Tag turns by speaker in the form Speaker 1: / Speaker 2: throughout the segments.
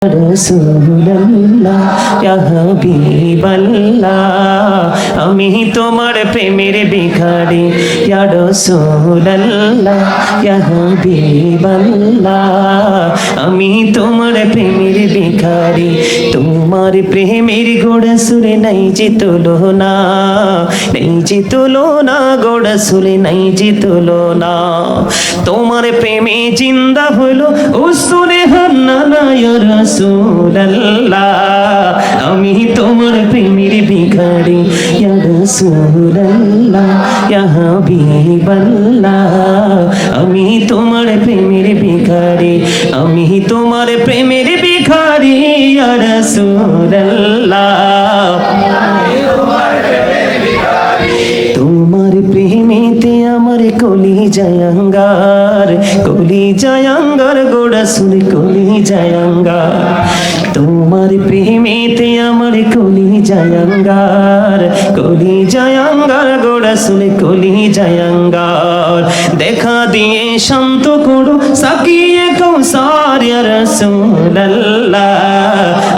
Speaker 1: রাসূলুল্লাহ ইয়া হাবিবাল্লাহ আমি তোমার প্রেমের ভিখারি ইয়া রাসূলুল্লাহ ইয়া হাবিবাল্লাহ আমি তোমার প্রেমের ভিখারি তোমার প্রেমের গোড়া সুরে নাই যে তুলনা নাই যে তুলনা গোড়া সুরে নাই যে তুলনা তোমার প্রেমে জিন্দা হলো উসুরে হান্নানা ইয়া রাসূলুল্লাহ আমি তোমার প্রেমের ভিখারি ইয়া রাসূলুল্লাহ ইয়া হাবিবাল্লাহ আমি তোমার প্রেমের ভিখারি আমি তোমার প্রেমের ভিখারি ইয়া রাসূলুল্লাহ তোমার প্রেমেতে আমার কলি জায়াঙ্গার গোড়া শুনে কলি জায়াঙ্গার তোমার প্রেমেতে আমার কলি জায়াঙ্গার গোড়া শুনে কলি জায়াঙ্গার দেখা দিয়ে শান্ত করো সাকিয়ে কৌসার ইয়া রাসূলুল্লাহ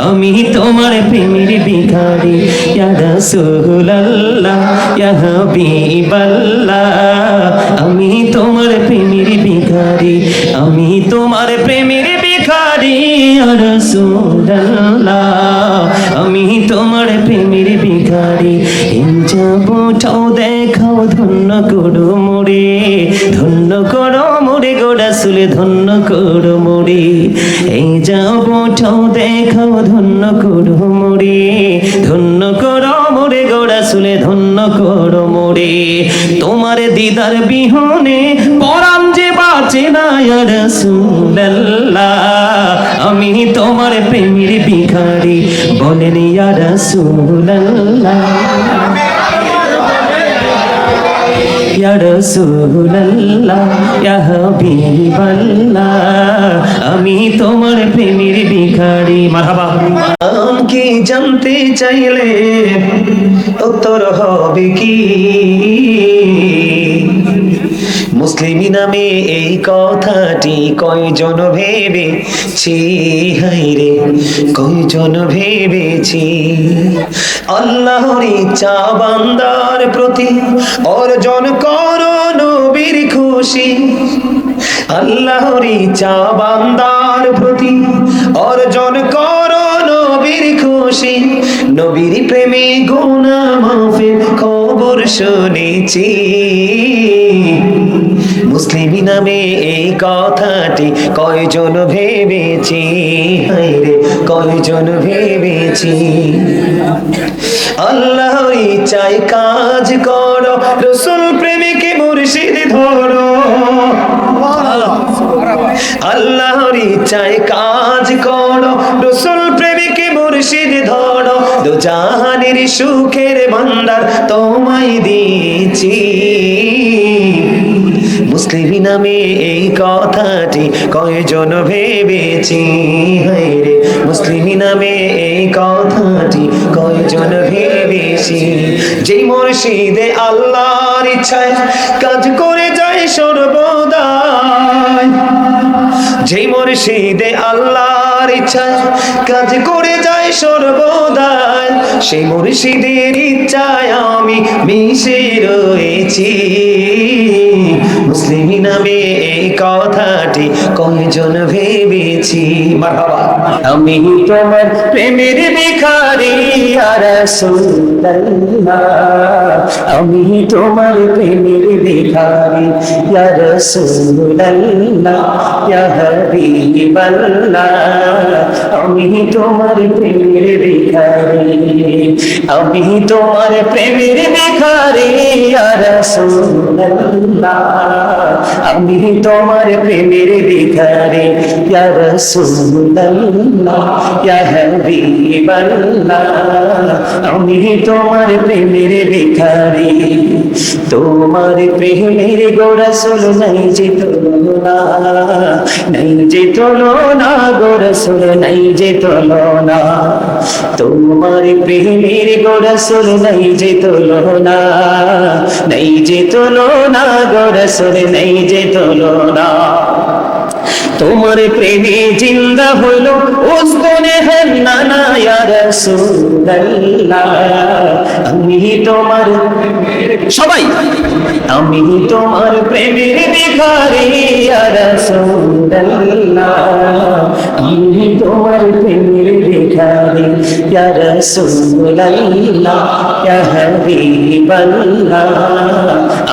Speaker 1: আমি তোমার প্রেমের ভিখারি ইয়া রাসূলুল্লাহ ইয়া হাবিবাল্লাহ আমি তোমার প্রেমের ভিখারি আমি তোমার প্রেমের ভিখারি ইয়া রাসূলুল্লাহ আমি তোমার প্রেমের ভিখারি এই যাবটাও দেখাও ধন্য করো মোরে গোড়া সুলে ধন্য করো মোরে এই যাবটাও দেখাও ধন্য করো মোরে গোড়া সুলে ধন্য করো মোরে তোমার দিদার বিহনে পরাণ যে বাঁচে না ইয়া রাসূলুল্লাহ আমি তোমার প্রেমের ভিখারি বলেন ইয়া রাসূলুল্লাহ ইয়া রাসূলুল্লাহ ইয়া হাবিবাল্লাহ আমি তোমার প্রেমের ভিখারি মারহাবা নাম কি জানতে চাইলে উত্তর হবে কি মুসলিমি নামে এই কথাটি কয়জন ভেবেছি হায়রে কয়জন ভেবেছি আল্লাহর ইচ্ছা বান্দার প্রতি অর্জন করো নবীর খুশি আল্লাহর ইচ্ছা বান্দার প্রতি অর্জন করো নবীর খুশি নবীর প্রেমে গুনাহ মাফের খবর শুনেছি মুসলিমি নামে এই কথাটি কয়জন ভেবেছি হায়রে কয়জন ভেবেছি আল্লাহর ইচ্ছায় কাজ করো রাসূল প্রেমিকে মুর্শিদ ধরো আল্লাহর ইচ্ছায় কাজ করো রাসূল প্রেমিকে মুর্শিদ ধরো দু জাহানের সুখের ভান্ডার তোমায় দিয়েছি মুসলিমি নামে এই কথাটি কয়জন ভেবেছি হায়রে মুসলিমি নামে এই কথাটি কয়জন ভেবেছি যে মুর্শিদে আল্লাহর ইচ্ছায় কাজ করে যায় সর্বদাই যে মুর্শিদে আল্লাহর ইচ্ছায় কাজ করে যায় সর্বদাই সেই মুর্শিদের ইচ্ছায় আমি মিশে রয়েছি মুসলিমি নামে এই কথাটি কয়জন ভেবেছি মারহাবা আমি তোমার প্রেমের ভিখারি ইয়া রাসূলুল্লাহ আমি তোমার প্রেমের ভিখারি ইয়া রাসূলুল্লাহ ইয়া হাবিবাল্লাহ আমি তোমার প্রেমের ভিখারি আমি তোমার প্রেমের ভিখারি ইয়া রাসূলুল্লাহ আমি তোমার প্রেমের ভিখারি ইয়া রাসূলুল্লাহ ইয়া হাবিবাল্লাহ আমি তোমার প্রেমের ভিখারি তোমার প্রেমের গোড়া সুল নাই যে তুলনা গোড়া সুল নাই যে তুলনা তোমার প্রেমের গোড়া সুল নাই যে তুলনা গোড়া সুল নাই যে তুলনা তোমার প্রেমে জিন্দা হইল উজনে হান্নানা ইয়া রাসূলুল্লাহ। আমি তোমার সবাই আমি তোমার প্রেমের ভিখারি ইয়া রাসূলুল্লাহ। আমি তোমার প্রেমের ভিখারি ইয়া রাসূলুল্লাহ ইয়া হাবিবাল্লাহ।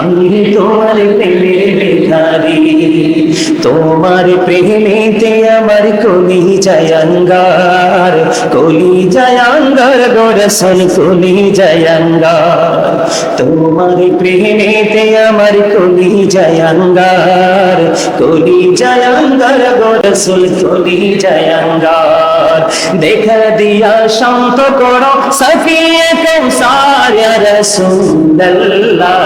Speaker 1: আমি তোমার প্রেমের ভিখারি, তোমার প্রেমেতে আমার কলি জয়ঙ্গার, কলি জয়ঙ্গার গো রাসূল কলি জয়ঙ্গার। তোমার প্রেমেতে আমার কলি জয়ঙ্গার, কলি জয়ঙ্গার গো রাসূল কলি জয়ঙ্গার। দেখা দিয়া শান্ত করো সফিয়ে কৌসার ইয়া রাসূলুল্লাহ।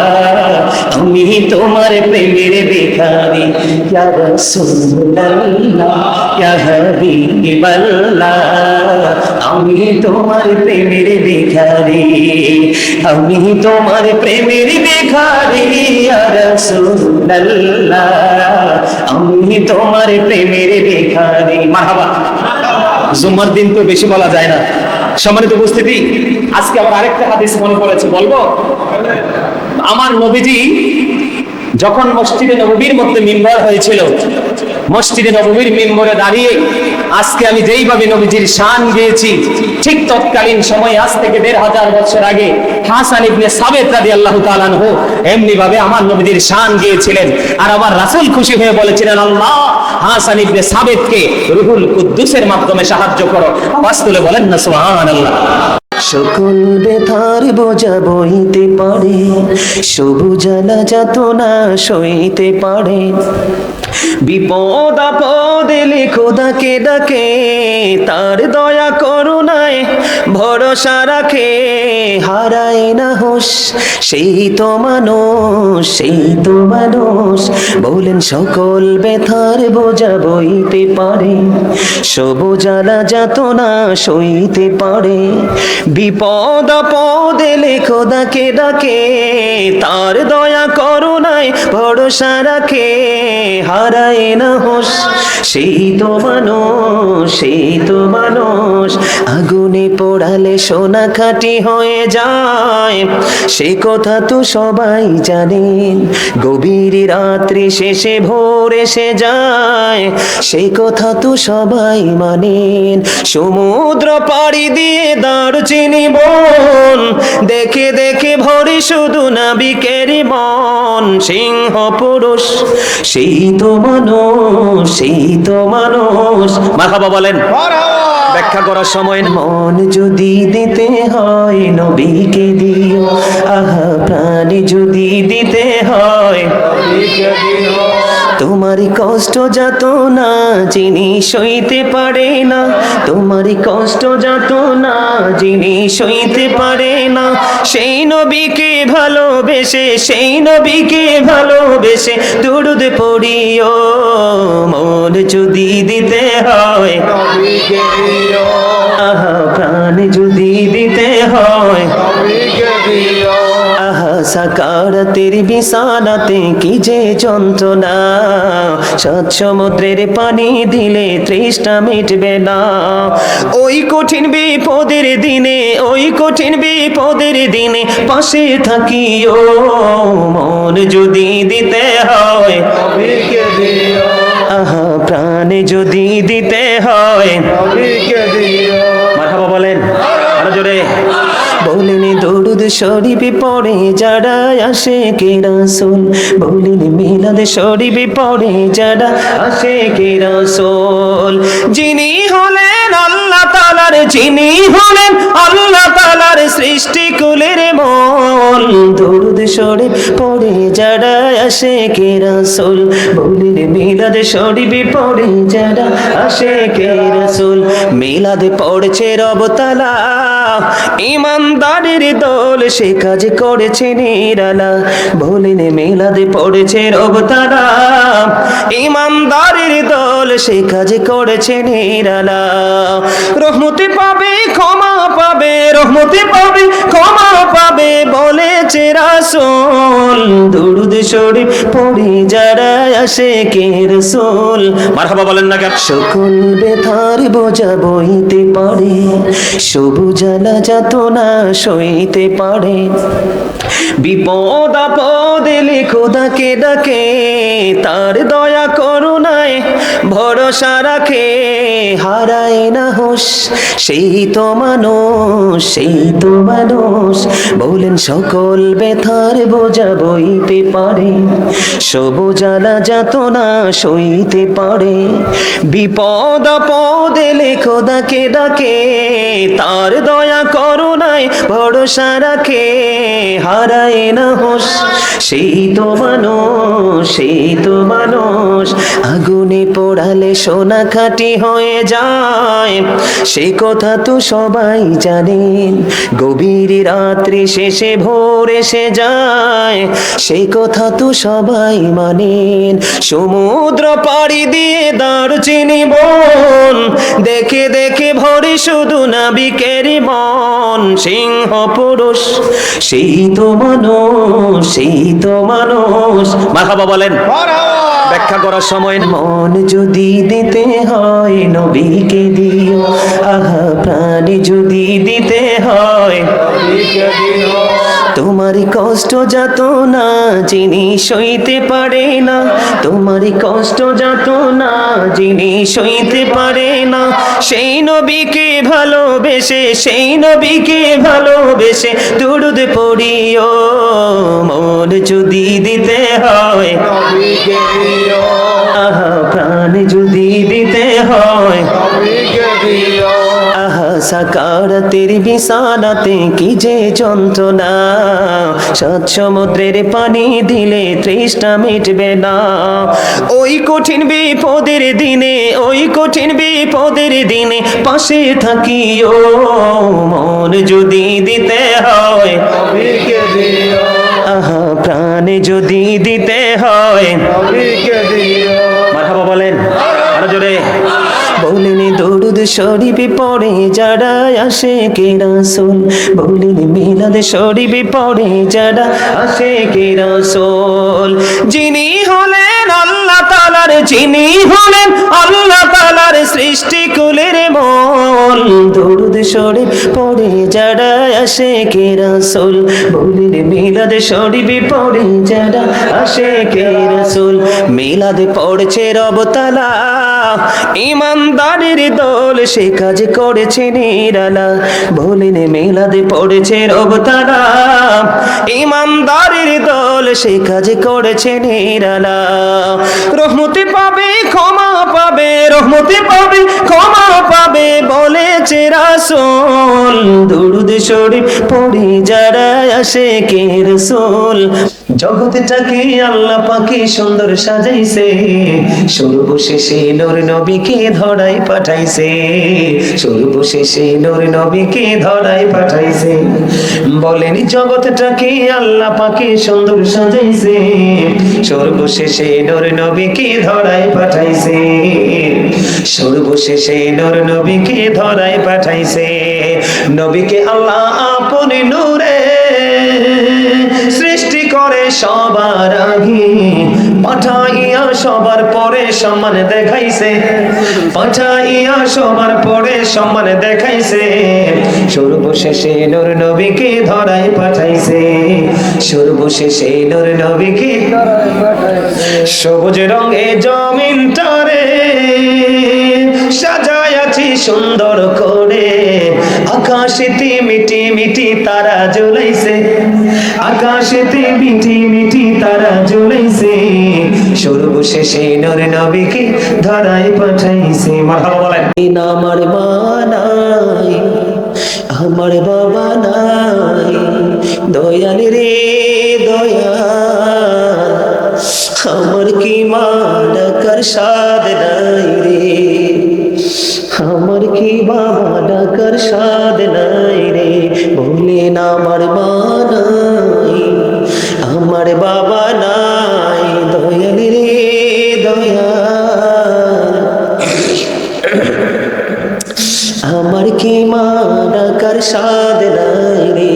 Speaker 1: আমি তোমার প্রেমের ভিখারি ইয়া রাসূলুল্লাহ ইয়া হাবিবাল্লাহ। আমি তোমার প্রেমের ভিখারি, আমি তোমার প্রেমের ভিখারি ইয়া রাসূলুল্লাহ। আমি তোমার প্রেমের ভিখারি। মারহাবা। জুমার দিন তো বেশি বলা যায় না। সম্মানিত উপস্থিতি, আজকে আবার আরেকটা হাদিস মনে পড়েছে, বলবো? আমার নবীজি যখন মসজিদে নববীর মধ্যে মিম্বর হয়েছিল, মসজিদে নববীর মিম্বরে দাঁড়িয়ে আজকে আমি যেইভাবে নবীজির শান গেয়েছি, ঠিক তৎকালীন সময় আজ থেকে ১৫০০ বছর আগে হাসান ইবনে সাবিত রাদিয়াল্লাহু তাআলা আনহু এমনি ভাবে আমার নবীজির শান গেয়েছিলেন। আর আমার রাসূল খুশি হয়ে বলেছিলেন, আল্লাহ হাসান ইবনে সাবিতকে রুহুল কুদ্দুসের মাধ্যমে সাহায্য করো। আওয়াজ তুলে বলেন না সুবহানাল্লাহ। সকল ব্যথার বোঝা বইতে পারে, সবুজ আলা যাতনা সইতে পারে। বিপদ আপদ এলে খোদাকে ডাকে, তার দয়া করুণায় ভরসা রাখে। হারায় না হোশ সেই তো মানুষ, সেই তো মানুষ। বলেন সকল ব্যথার বোঝা বইতে পারে, সবুজ আলা যাতনা সইতে পারে। বিপদ আপদ এলে খোদাকে ডাকে, তার দয়া করুণায় ভরসা রাখে। হারায় না হোশ সেই তো মানুষ, সেই তো মানুষ। আগুনে পোড়ালে সোনা খাঁটি হয়ে যায়, সে কথা তো সবাই জানেন। গভীর রাত্রি শেষে ভোর এসে যায়, সে কথা তো সবাই মানেন। সমুদ্র পাড়ি দিয়ে দারুচিনি বন, দেখে দেখে ভরে শুধু নাবিকের মন। সিংহ পুরুষ সেই তো মানুষ, সেই তো মানুষ। মারহাবা বলেন। ব্যাখ্যা করার সময় মন যদি দিতে হয় নবীকে দিও, আহা প্রাণ যদি দিতে হয় নবীকে দিও। তোমার কষ্ট যাতনা যিনি সইতে পারে না, তোমার কষ্ট যাতনা যিনি সইতে পারে না। সেই নবীকে ভালোবেসে, সেই নবীকে ভালোবেসে দুরূদ পড়িও। মন যদি দিতে হয় নবীকে দিও, আহা প্রাণ যদি দিতে হয় নবীকে দিও। আহা সাকারাতের বিছানাতে কি যে যন্ত্রণা, সাত সমুদ্রের পানি দিলে তৃষ্ণা মিটবে না। ওই কঠিন বিপদের দিনে, ওই কঠিন বিপদের দিনে পাশে থাকিও। মন যদি দিতে হয় নবীকে দিও, আহা প্রাণ যদি দিতে হয় নবীকে দিও। মারহাবা বলেন আরো জোরে। বলেন দরুদ শরীফ পড়ে যারা আশিকে রাসূল, বলেন মিলাদ শরীফ পড়ে যারা আশিকে রাসূল। যিনি হলেন আল্লাহ তাআলার, যিনি হলেন আল্লাহ তাআলার সৃষ্টি কুলের মূল। দরুদ শরীফ পড়ে যারা আশিকে রাসূল, বলেন মিলাদ শরীফ পড়ে যারা আশিকে রাসূল। মিলাদ পড়ছে রব তাআলা, ইমানদারের দল সে কাজ করেছে নিরালা। বলেন মিলাদ পড়েছে রব তাআলা, ইমানদারের দল সে কাজ করেছে নিরালা। রহমতে পাবে, ক্ষমা পাবে, রহমতে পাবে, ক্ষমা পাবে বলেছে রাসূল। দুরূদ শরীফ পড়ে যারা আশিকে রাসূল, মারহাবা বলেন না কেন? সকল ব্যথার বোঝা বইতে পারে, সবুজ জ্বালা যাতনা সইতে পারে। বিপদ আপদ এলে খোদাকে ডাকে, তার দয়া করুণায় ভরসা রাখে। হারায় না হোশ সেই তো মানুষ, সেই তো মানুষ। বলেন সকল ব্যথার বোঝা বইতে পারে, সবুজ জ্বালা যাতনা সইতে পারে। বিপদ আপদ এলে খোদাকে ডাকে, তার দয়া করুণায় ভরসা রাখে। হারায় না হোশ সেই তো মানুষ, সেই তো মানুষ। আগুনে পোড়ালে সোনা খাঁটি হয়ে যায়, সে কথা তো সবাই জানেন। গভীর রাত্রি শেষে ভোর এসে যায়, সেই কথা তো সবাই মানেন। সমুদ্র পাড়ি দিয়ে দারুচিনি বন, দেখে দেখে ভরে শুধু নাবিকের মন। সিংহ পুরুষ সেই তো মানুষ, সেই তো মানুষ। মারহাবা বলেন। ব্যাখ্যা করার সময় মন যদি দিতে হয় নবীকে দিও, আহা প্রাণ যদি দিতে হয় নবীকে দিও। তোমার কষ্ট যাতনা যিনি সইতে পারে না, তোমার কষ্ট যাতনা যিনি সইতে পারে না, সেই নবীকে ভালোবেসে, সেই নবীকে ভালোবেসে দুরূদ পড়িও। মন যদি দিতে হয় নবীকে দিও, আহা প্রাণ যদি দিতে হয় নবীকে দিও। আহা সাকারাতের বিছানাতে কি যে যন্ত্রণা, সাত সমুদ্রের পানি দিলে তৃষ্ণা মিটবে না। ওই কঠিন বিপদের দিনে, ওই কঠিন বিপদের দিনে পাশে থাকিও। মন যদি দিতে হয় নবীকে দিও, আহা প্রাণ যদি দিতে হয় নবীকে দিও। মারহাবা বলেন আরো জোরে। বলেন দুরূদ শরীফ পড়ে যারা আশিকে রাসূল, বলেন মিলাদ শরীফ পড়ে যারা আশিকে রাসূল। যিনি হলেন আল্লাহ তাআলার, যিনি হলেন আল্লাহ তাআলার সৃষ্টি কুলের মূল। দুরূদ শরীফ পড়ে যারা আশিকে রাসূল, বলেন মিলাদ শরীফ পড়ে যারা আশিকে রাসূল। মিলাদ পড়ছে রব তাআলা, ইমানদারের দল সে কাজ করেছে নিরালা। বলেন মিলাদ পড়েছে রব তাআলা, ইমানদারের দল সে কাজ করেছে নিরালা। রহমতে পাবে, ক্ষমা পাবে, রহমতে পাবে, ক্ষমা পাবে বলেছে রাসূল। দুরূদ শরীফ পড়ে যারা আশিকে রাসূল। জগৎটাকে আল্লাহ পাকে সুন্দর সাজাইছে, সর্বশেষে নূর নবীকে ধরায় পাঠাইছে, সর্বশেষে নূর নবীকে ধরায় পাঠাইছে। বলেন জগৎটাকে আল্লাহ পাকে সুন্দর সাজাইছে, সর্বশেষে নূর নবীকে ধরায় পাঠাইছে, সর্বশেষে নূর নবীকে ধরায় পাঠাইছে। নবীকে আল্লাহ আপনি নূরে সৃষ্টি করে সবার আগে, পাঠাইয়া সবার পরে সম্মান দেখাইছে, পাঠাইয়া সবার পরে সম্মান দেখাইছে। সর্বশেষে নূর নবীকে ধরায় পাঠাইছে, সর্বশেষে নূর নবীকে ধরায় পাঠাইছে। সবুজ রঙে জমিনটারে সাজায়াছি সুন্দর করে, আকাশেতে মিটি মিটি তারা জ্বলাইছে, আকাশেতে মিটি মিটি তারা জ্বলাইছে। সর্বশেষে নূর নবীকে ধরায় পাঠাইছে। মারহাবা বলেন। আমার মা নাই, আমার বাবা নাই, দয়াল রে দয়াল, আমার কি মা ডাকার সাদ নাই রে, আমার কি বাবা ডাকার সাদ নাই রে। বলেন আমার মা নাই, আমার বাবা নাই, দয়াল রে দয়াল, আমার কি মানাকার সাদ নাই রে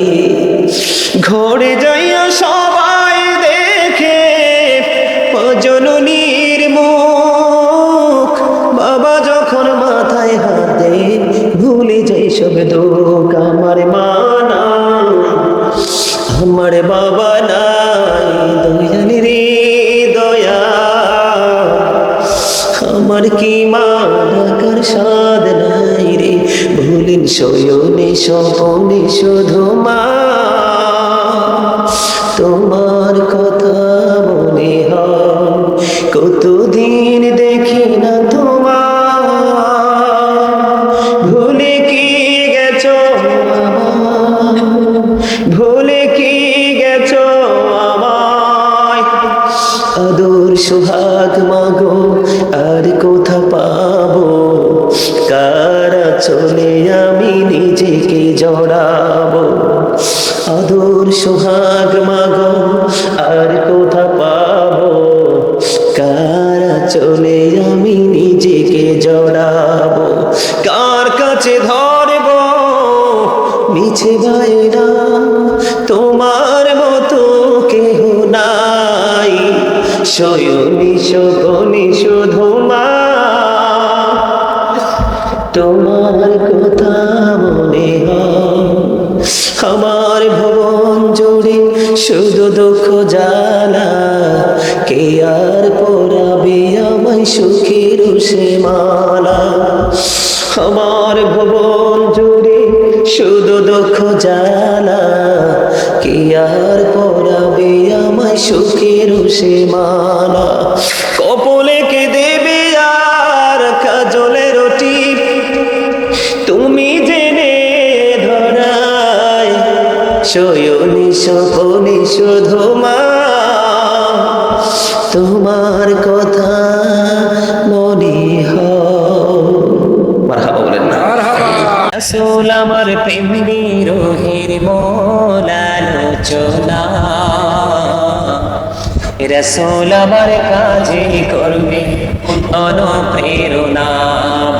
Speaker 1: ঘরে যাইয়া সবাই দেখে জননীর মুখ বাবা যখন মাথায় হাত দেয় ভুলে যাই সব দুঃখ আমার মা নাই আমার বাবা নাই দয়াল রে দয়া আমার কি মানাকার সাদ নাই রে ভুলেন শয়নে স্বপনে শুধু মা তোমার কথা মনে হয় কতদিন দেখি না তোমার ভুলে কি গেছো ভুলে কি গেছো আমায় আদর সোহাগ মাগো আর কোথা পাবো কারা চলে আমি নিজেকে জড়াবো আদর সোহাগ মাগো আর কোথা পাবো কারা চলে আমি নিজেকে জড়াবো কার কাছে ধরবো মিছে বাইরা তোমার মতো কেহ নাই শয়নি শোভনি শুধু মা তোমার কথা মনে হয় আমার ভুবন জুড়ে শুধু দুঃখ জ্বালা কে আর পরাবে আমায় সুখের সে মালা আমার ভুবন জুড়ে শুধু দুঃখ জ্বালা কে আর পরাবে আমায় সুখের সে মালা কপলে কে দেবে আর কাজলের টিপ তুমি জেনে ধরায় শয়নি স্বপনে শুধু মা তোমার কথা মনে হয় মারহাবা বলেন না রাসূল আমার প্রেম বিরহের মূল আলোচনা রাসূল আমার কাজে করবে অনুপ্রেরণা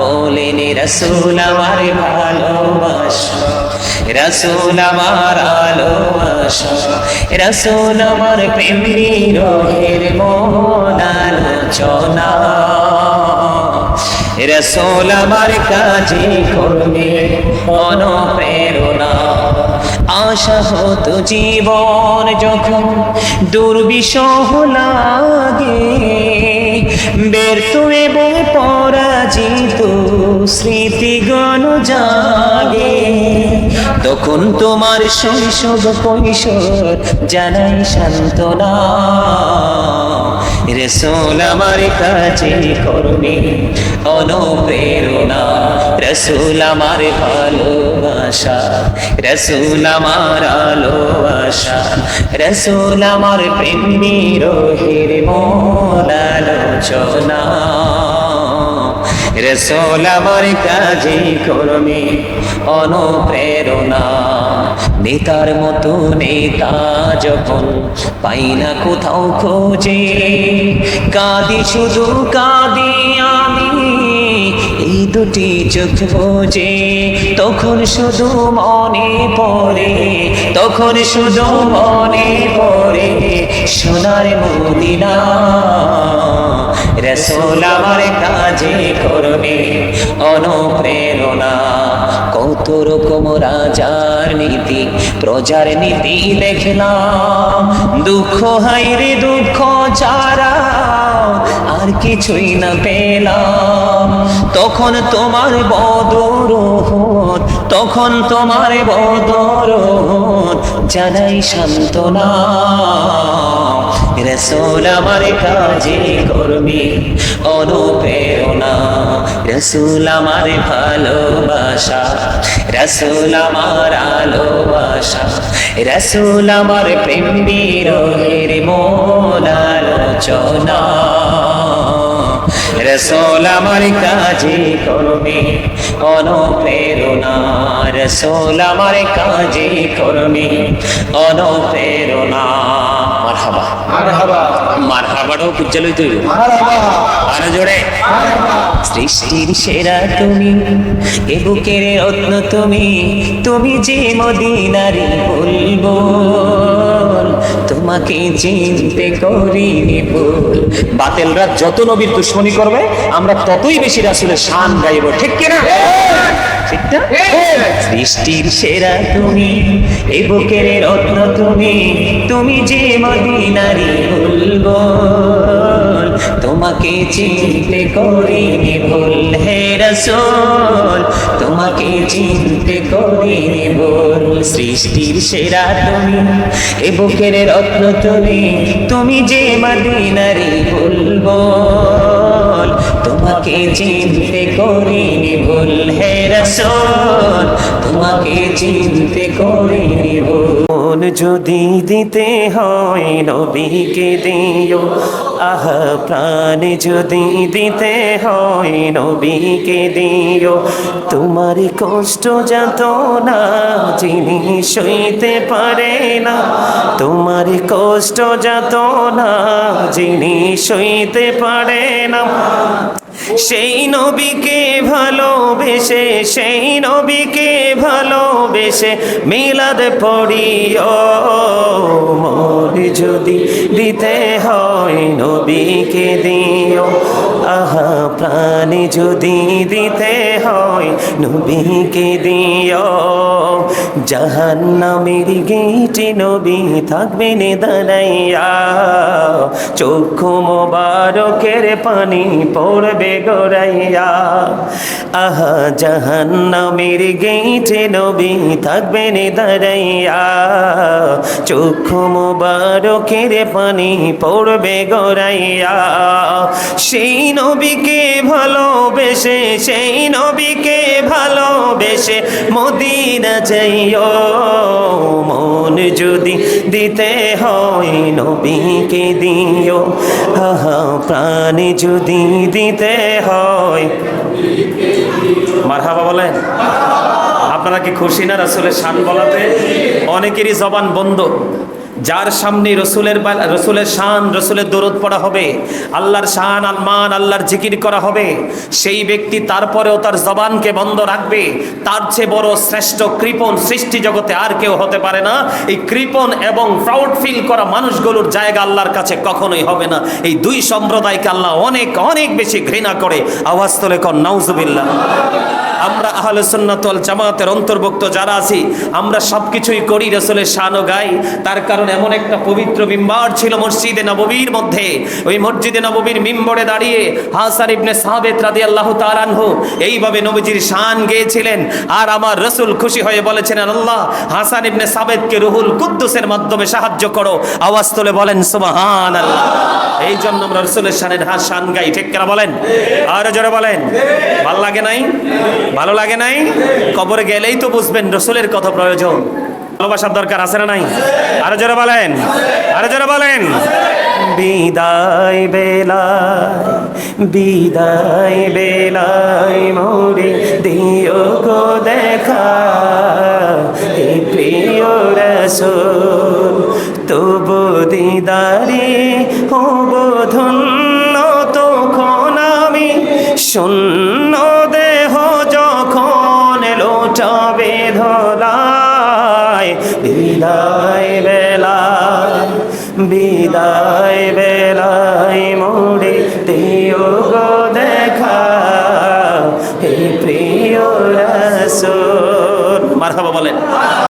Speaker 1: বলেন রাসূল আমার ভালোবাসা রাসূল আমার আলোবাসা রাসূল আমার প্রেম বিরহের মূল আলোচনা রাসূল আমার কাজে করবে অনুপ্রেরণা আশা হতো জীবন যখন দুর্বিষহ লাগে ব্যর্থ এবং পরাজিত স্মৃতিগণ জাগে তখন তোমার শৈশব কৈশোর জানাই সান্ত্বনা রাসূল আমার কাছে করবে অনুপ্রেরণা রাসূল আমার ভালোবাসা রাসূল আমার আলোবাসা রাসূল আমার প্রেম বিরহের মূল আলোচনা রাসূল আমার কাজে করবে অনুপ্রেরণা নেতার মতো নেতা যখন পাই না কোথাও খোঁজে কাঁদি শুধু কাঁদি আমি এই দুটি চোখ বোঝে তখন শুধু মনে পড়ে তখন শুধু মনে পড়ে সোনার মদিনা রাসূল আমার কাজে করবে অনুপ্রেরণা কত রকম রাজার নীতি প্রজার নীতি দেখলাম দুঃখ হাইরে দুঃখ ছাড়া আর কিছুই না পেলাম তখন তোমার বদরুদ তখন তোমার বদরুদ জানাই সান্ত্বনা রাসূল আমার কাজে করবে অনুপ্রেরণা রাসূল আমার ভালোবাসা রাসূল আমার আলোবাসা রাসূল আমার প্রেম বিরহের মূল আলোচনা রাসূল আমার কাজে করবে অনুপ্রেরণা রাসূল আমার কাজে করবে অনুপ্রেরণা মারহাবা,
Speaker 2: মারহাবা
Speaker 1: মারহাবাটাও পুজ্জা লইতে হইব।
Speaker 2: মারহাবা
Speaker 1: আরো জোরে। সৃষ্টির সেরা তুমি, এ বুকের রত্ন তুমি, তুমি যে মদিনারি বুলবুল, তোমাকে চিনতে করিনি ভুল। বাতিলরা যত নবীর দুশ্মনী করবে আমরা ততই বেশি রাসূলের শান গাইব, ঠিক কিনা? ঠিক না? সৃষ্টির সেরা তুমি, এ বুকের রত্ন তুমি, তুমি যে মদিনারি বুলবুল, তোমাকে চিনতে করিনি ভুল। হে রাসূল তোমাকে চিনতে করিনি ভুল। সৃষ্টির সেরা তুমি, এ বুকের রত্ন তুমি, তুমি যে মদিনারি বুলবুল, তোমাকে চিনতে করিনি ভুল। হে রাসূল তোমাকে চিনতে করিনি ভুল। মন যদি দিতে হয় নবীকে দিও, আহা প্রাণ যদি দিতে হয় নবীকে দিও, তোমার কষ্ট যত না যিনি সইতে পারে না, তোমার কষ্ট যত না যিনি সইতে পারে না, সেই নবীকে ভালোবেসে, সেই নবীকে ভালোবেসে মিলাদ পড়িও। মন যদি দিতে হয় নবীকে দিও, আহা প্রাণ যদি দিতে হয় নবীকে দিও। জাহান্নামের গেটে নবী থাকবেন দাঁড়াইয়া, চক্ষু মোবারকের পানি পড়বে গড়াইয়া। আহা জাহান্নামের গেটে নবী থাকবেন দাঁড়াইয়া, চক্ষু মোবারকের পানি পড়বে গড়াইয়া। সেই নবীকে ভালোবেসে, সেই নবীকে ভালোবেসে মদিনা যাইও। মন যদি দিতে হয় নবীকে দিও, আহা প্রাণ যদি দিতে হয়। মারহাবা বলেন। আপনারা কি খুশি না রাসূলের শান বলাতে? অনেকেরই জবান বন্ধ। যার সামনে রসুলের শান, রসুলের দরুদ পড়া হবে, আল্লাহর শান আলমান, আল্লাহর জিকির করা হবে, সেই ব্যক্তি তারপরেও তার জবানকে বন্ধ রাখবে, তার চেয়ে বড় শ্রেষ্ঠ কৃপণ সৃষ্টি জগতে আর কেউ হতে পারে না। এই কৃপণ এবং প্রাউড ফিল করা মানুষগুলোর জায়গা আল্লাহর কাছে কখনোই হবে না। এই দুই সম্প্রদায়কে আল্লাহ অনেক অনেক বেশি ঘৃণা করে। আওয়াজ তোলে কোন নাউজুবিল্লাহ। আমরা আহলে সুন্নাত ওয়াল জামাতের অন্তর্ভুক্ত যারা আছি, আমরা সবকিছুই করি, রাসূলের শানও গাই। তার কারণ এমন একটা পবিত্র মিম্বার ছিল মসজিদে নববীর মধ্যে। ওই মসজিদে নববীর মিম্বরে দাঁড়িয়ে হাসান ইবনে সাবিত রাদিয়াল্লাহু তাআলা আনহু এইভাবে নবীজির শান গেয়েছিলেন। আর আমার রাসূল খুশি হয়ে বলেছিলেন, আল্লাহ হাসান ইবনে সাবিতকে রুহুল কুদ্দুসের মাধ্যমে সাহায্য করো। আওয়াজ তুলে বলেন সুবহানাল্লাহ। এই জন্য আমরা রাসূলের শান গাই, ঠিক কিনা বলেন? আর জোরে বলেন। ভালো লাগে নাই? ভালো লাগে নাই? কবরে গেলেই তো বুঝবেন রাসূলের কত প্রয়োজন। ভালোবাসার দরকার আছে না নাই? আরো জোরে বলেন, আরো জোরে বলেন। বিদায় বেলায়, বিদায় বেলায় মোরে দিও গো দেখা, হে প্রিয় রাসূল তবু দিদারে হব ধন্য তখন আমি, শূন্য দেহ যখন লোটাবে ধরায়। বিদায় বেলায়, বিদায় বেলায় মোরে দিও গো দেখা, হে প্রিয় রাসূল। মারহাবা বলেন।